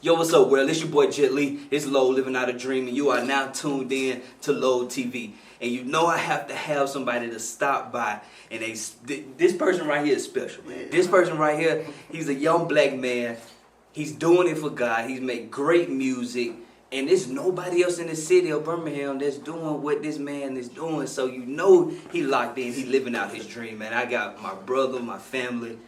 Yo, what's up, world? It's your boy Jet Lee. It's Low, living out a dream, and you are now tuned in to Low TV. And you know I have to have somebody to stop by, and this person right here is special, man. This person right here, he's a young black man. He's doing it for God. He's made great music, and there's nobody else in the city of Birmingham that's doing what this man is doing. So you know he locked in. He living out his dream, man. I got my brother, my family.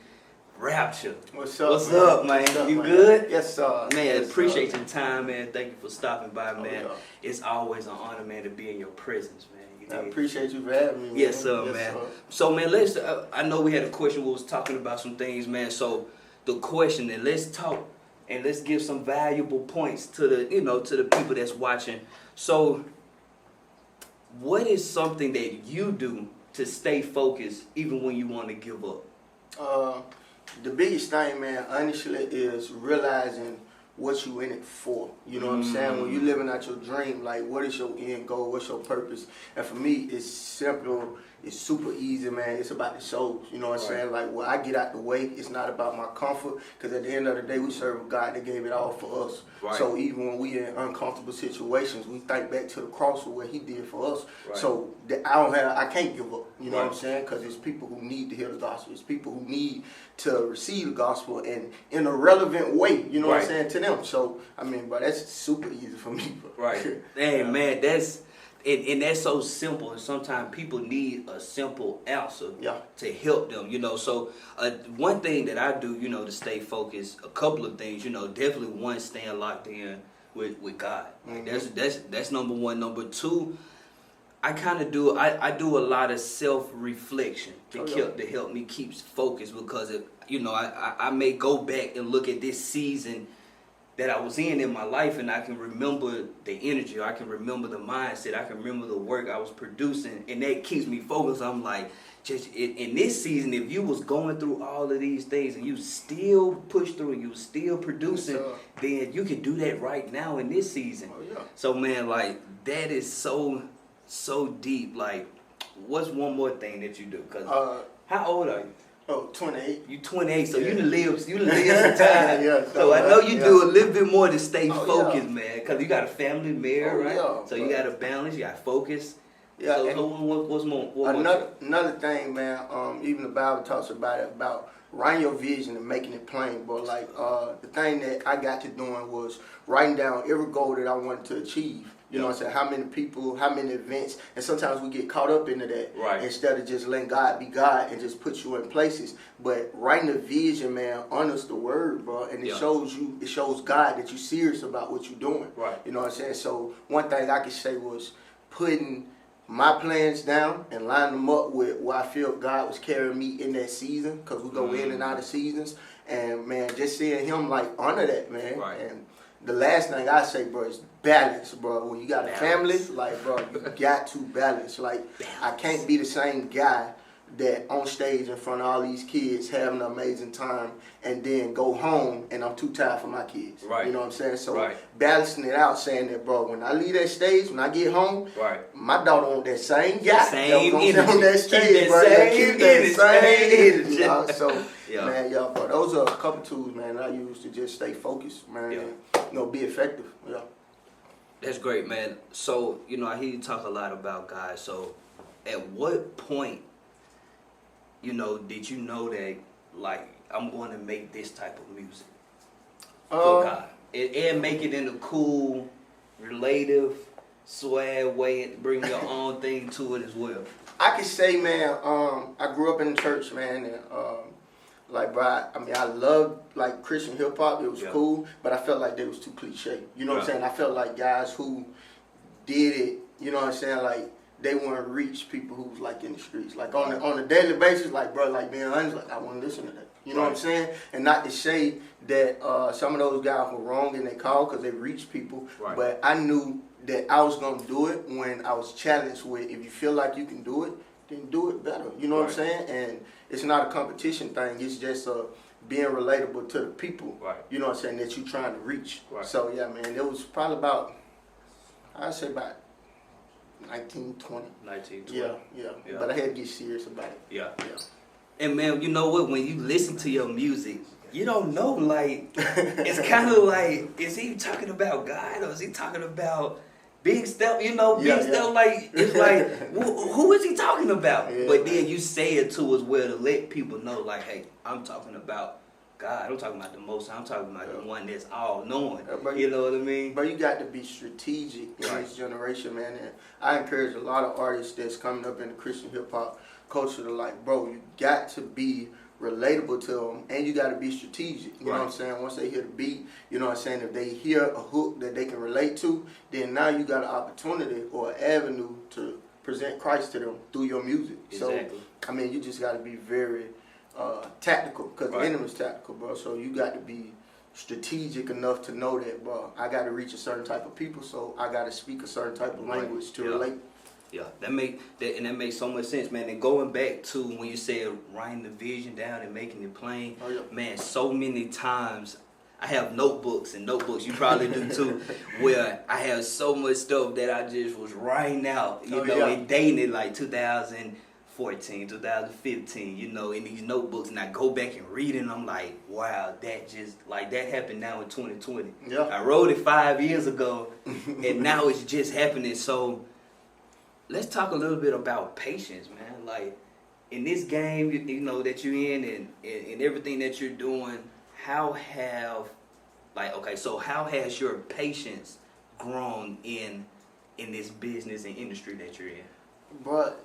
Rapture. What's up, What's up, man? What's up, you man? good? Yes, sir. Man, yes, appreciate sir. your time, man. Thank you for stopping by, man. Yeah. It's always an honor, man, to be in your presence, man. I appreciate you for having me, man. Yes, sir, man. Sir. So, man, let's. I know we had a question. We was talking about some things, man. So, the question, and let's talk, and let's give some valuable points to the, to the people that's watching. So, what is something that you do to stay focused, even when you want to give up? The biggest thing, man, honestly, is realizing what you in it for. You know what I'm saying? When you living out your dream, like, what is your end goal? What's your purpose? And for me, it's simple. It's super easy, man. It's about the souls. You know what I'm saying? Like, when I get out the way, it's not about my comfort, because at the end of the day, we serve a God that gave it all for us. Right. So even when we in uncomfortable situations, we think back to the cross of what He did for us. Right. So I can't give up. You know what I'm saying? Because it's people who need to hear the gospel. It's people who need to receive the gospel and in a relevant way. You know what I'm saying, to them. So I mean, but that's super easy for me. Bro. Right. Hey, man, that's. And that's so simple, and sometimes people need a simple answer to help them, So one thing that I do, to stay focused, a couple of things, definitely one, staying locked in with God. Like that's number one. Number two, I kind of do I do a lot of self-reflection to help me keep focused, because I may go back and look at this season that I was in my life, and I can remember the energy, I can remember the mindset, I can remember the work I was producing, and that keeps me focused. I'm like, just in this season, if you was going through all of these things and you still push through, you still producing, then you can do that right now in this season. So man, like, that is so deep. Like, what's one more thing that you do? Cause how old are you? Oh, 28. You 28, so you done lived some time. So I know you do a little bit more to stay focused, man, because you got a family, married, right? So you got to balance, you got to focus. Yeah. So what's more? Another thing, man, even the Bible talks about it, about writing your vision and making it plain, bro. Like, the thing that I got to doing was writing down every goal that I wanted to achieve. You know what I'm saying? How many people, how many events, and sometimes we get caught up into that instead of just letting God be God and just put you in places. But writing a vision, man, honors the word, bro, and it shows God that you're serious about what you're doing. Right. You know what I'm saying? So one thing I could say was putting my plans down and line them up with where I feel God was carrying me in that season, because we go in and out of seasons, and man, just seeing Him like honor that, man. Right. And the last thing I say, bro, is balance, bro. When you got a family, like, bro, you got to balance. Like, I can't be the same guy that on stage in front of all these kids having an amazing time and then go home and I'm too tired for my kids. Right. You know what I'm saying? So balancing it out, saying that, bro, when I leave that stage, when I get home, my daughter want that same guy. Same energy. On that stage, bro. Keep that same energy. So, man, bro, those are a couple tools, man, I use to just stay focused, man, and, be effective. Yeah. That's great, man. So, I hear you talk a lot about God. So, at what point, did you know that, like, I'm going to make this type of music for God? And make it in a cool, relative, swag way, and bring your own thing to it as well. I could say, man, I grew up in the church, man, and like, bro, I loved, like, Christian hip hop. It was cool, but I felt like they was too cliche. You know what I'm saying? I felt like guys who did it, you know what I'm saying, like, they wouldn't reach people who was, like, in the streets. Like, on a daily basis, like, bro, like, being honest, like, I want to listen to that. You know what I'm saying? And not to say that some of those guys were wrong in their call, because they reached people, but I knew that I was going to do it when I was challenged with, if you feel like you can do it, then do it better. You know what I'm saying? And it's not a competition thing. It's just being relatable to the people, you know what I'm saying, that you're trying to reach. So, yeah, man, it was probably about, I'd say about 1920. 1920. Yeah. But I had to get serious about it. Yeah. And man, you know what? When you listen to your music you don't know, like, it's kind of like, is he talking about God or is he talking about big stuff? You know, big stuff, like, it's like, who is he talking about? Yeah, but then you say it to us well to let people know, like, hey, I'm talking about God. I'm talking about the Most High. I'm talking about the one that's all-knowing. You know what I mean? But you got to be strategic in this generation, man. And I encourage a lot of artists that's coming up in the Christian hip-hop culture to, like, bro, you got to be relatable to them, and you got to be strategic. You know what I'm saying? Once they hear the beat, you know what I'm saying? If they hear a hook that they can relate to, then now you got an opportunity or an avenue to present Christ to them through your music. Exactly. So, I mean, you just got to be very tactical, because the enemy's tactical, bro. So you got to be strategic enough to know that, bro, I got to reach a certain type of people, so I got to speak a certain type of language to relate. Yeah, that makes so much sense, man. And going back to when you said writing the vision down and making it plain, man, so many times I have notebooks, you probably do too, where I have so much stuff that I just was writing out, you know, and dating it like 2014, 2015, you know, in these notebooks, and I go back and read it, and I'm like, wow, that happened now in 2020. Yeah. I wrote it 5 years ago, and now it's just happening. So let's talk a little bit about patience, man. Like, in this game, you know, that you're in and everything that you're doing, how has your patience grown in this business and industry that you're in? But,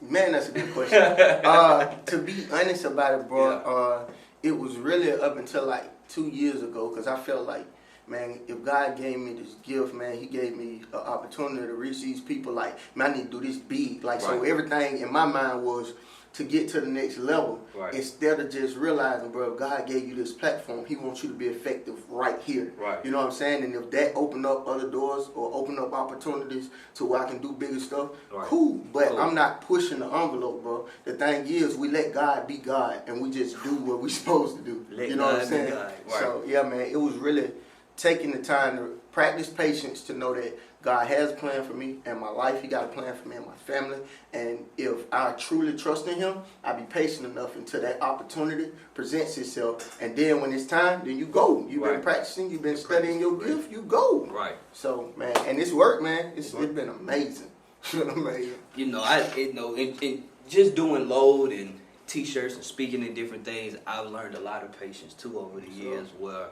man, that's a good question. To be honest about it, bro, it was really up until like 2 years ago, because I felt like, man, if God gave me this gift, man, he gave me an opportunity to reach these people. Like, man, I need to do this big. Like, so everything in my mind was to get to the next level. Instead of just realizing, bro, if God gave you this platform, he wants you to be effective right here. You know what I'm saying? And if that opened up other doors or opened up opportunities to where I can do bigger stuff, cool. But I'm not pushing the envelope, bro. The thing is, we let God be God, and we just do what we're supposed to do. You know what I'm saying? So, yeah, man, it was really taking the time to practice patience, to know that God has a plan for me and my life. He got a plan for me and my family. And if I truly trust in him, I'll be patient enough until that opportunity presents itself. And then when it's time, then you go. You've been practicing, you've been studying your gift, you go. So, man, and it's worked, man. It's been amazing. Amazing. You know, and just doing load and t-shirts and speaking in different things, I've learned a lot of patience too over the years, where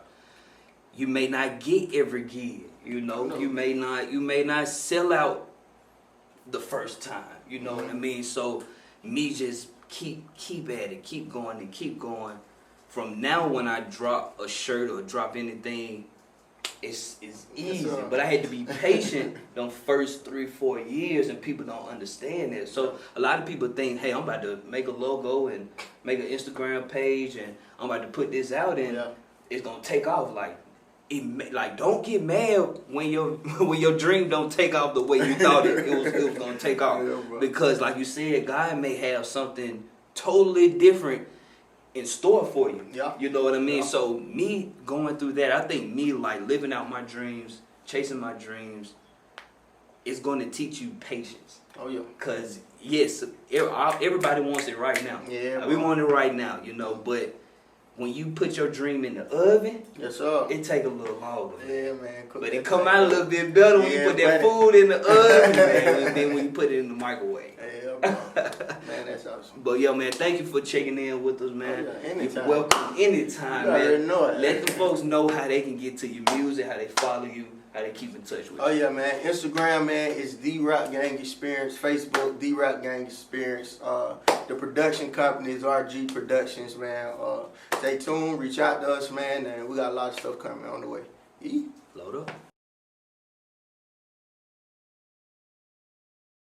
you may not get every gig, you know. You may not sell out the first time, you know what I mean? So me just keep at it, keep going and keep going. From now, when I drop a shirt or drop anything, it's easy. But I had to be patient the first 3-4 years, and people don't understand that. So a lot of people think, hey, I'm about to make a logo and make an Instagram page, and I'm about to put this out, and it's gonna take off. Like, don't get mad when your dream don't take off the way you thought it was gonna take off. Because, like you said, God may have something totally different in store for you. You know what I mean? So me going through that, I think me like living out my dreams, chasing my dreams, is going to teach you patience. Cause yes, everybody wants it right now. We want it right now, you know, but when you put your dream in the oven, it take a little longer. Man. But it come out a little bit better when you put that food in the oven, man, than when you put it in the microwave. Man, that's awesome. But yeah, man, thank you for checking in with us, man. Anytime. You're welcome anytime, man. Let the folks know how they can get to your music, how they follow you, how they keep in touch with you. Man. Instagram, man, is The Rap Gang Experience. Facebook, The Rap Gang Experience. The production company is RG Productions, man. Stay tuned, reach out to us, man, and we got a lot of stuff coming on the way. Load up.